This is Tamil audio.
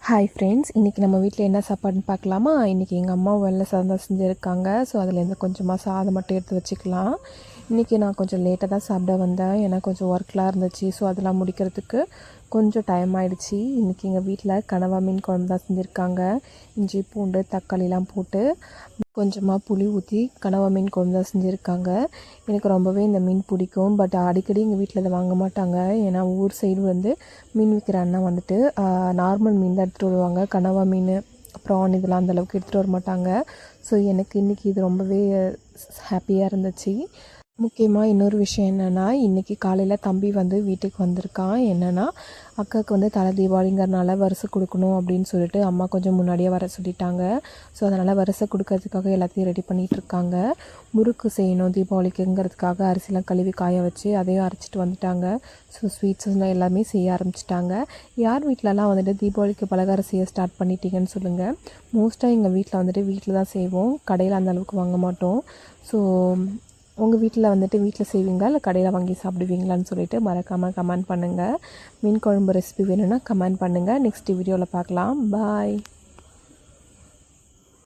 ஹாய் ஃப்ரெண்ட்ஸ், இன்றைக்கி நம்ம வீட்டில் என்ன சாப்பாடுன்னு பார்க்கலாமா? இன்றைக்கி எங்கள் அம்மா வெள்ளை சாதம் தான் செஞ்சுருக்காங்க. ஸோ அதுலேருந்து கொஞ்சமாக சாதம் மட்டும் எடுத்து வச்சுக்கலாம். இன்றைக்கி நான் கொஞ்சம் லேட்டாக தான் சாப்பிட வந்தேன். ஏன்னா கொஞ்சம் ஒர்க்லாம் இருந்துச்சு. ஸோ அதெல்லாம் முடிக்கிறதுக்கு கொஞ்சம் டைம் ஆகிடுச்சி. இன்றைக்கி எங்கள் வீட்டில் கனவா மீன் குழம்பு தான் செஞ்சுருக்காங்க. இஞ்சி பூண்டு தக்காளிலாம் போட்டு கொஞ்சமாக புளி ஊற்றி கனவா மீன் குழம்பு தான் செஞ்சுருக்காங்க. எனக்கு ரொம்பவே இந்த மீன் பிடிக்கும். பட் அடிக்கடி எங்கள் வீட்டில் இதை வாங்க மாட்டாங்க. ஏன்னா ஊர் சைடு மீன் விற்கிற அண்ணா நார்மல் மீன் தான் எடுத்துகிட்டு வருவாங்க. கனவா மீன் ப்ரான் இதெல்லாம் அந்தளவுக்கு எடுத்துகிட்டு வர மாட்டாங்க. ஸோ எனக்கு இன்றைக்கி இது ரொம்பவே ஹாப்பியாக இருந்துச்சு. முக்கியமாக இன்னொரு விஷயம் என்னென்னா, இன்றைக்கி காலையில் தம்பி வீட்டுக்கு வந்திருக்கான். என்னென்னா, அக்காவுக்கு தலை தீபாவளிங்கிறனால வரிசை கொடுக்கணும் அப்படின்னு சொல்லிட்டு அம்மா கொஞ்சம் முன்னாடியே வர சொல்லிட்டாங்க. ஸோ அதனால் வரிசை கொடுக்கறதுக்காக எல்லாத்தையும் ரெடி பண்ணிகிட்ருக்காங்க. முறுக்கு செய்யணும் தீபாவளிக்குங்கிறதுக்காக அரிசிலாம் கழுவி காய வச்சு அதையும் அரைச்சிட்டு வந்துட்டாங்க. ஸோ ஸ்வீட்ஸ்லாம் எல்லாமே செய்ய ஆரம்பிச்சிட்டாங்க. யார் வீட்டிலலாம் தீபாவளிக்கு பலகாரம் செய்ய ஸ்டார்ட் பண்ணிட்டீங்கன்னு சொல்லுங்கள். மோஸ்ட்டாக எங்கள் வீட்டில் வீட்டில் தான் செய்வோம். கடையில் அந்தளவுக்கு வாங்க மாட்டோம். ஸோ உங்கள் வீட்டில் வீட்டில் செய்வீங்களா இல்லை கடையில் வாங்கி சாப்பிடுவீங்களான்னு சொல்லிட்டு மறக்காமல் கமெண்ட் பண்ணுங்கள். மீன் குழம்பு ரெசிபி வேணும்னா கமெண்ட் பண்ணுங்கள். நெக்ஸ்ட் வீடியோவில் பார்க்கலாம். பாய்.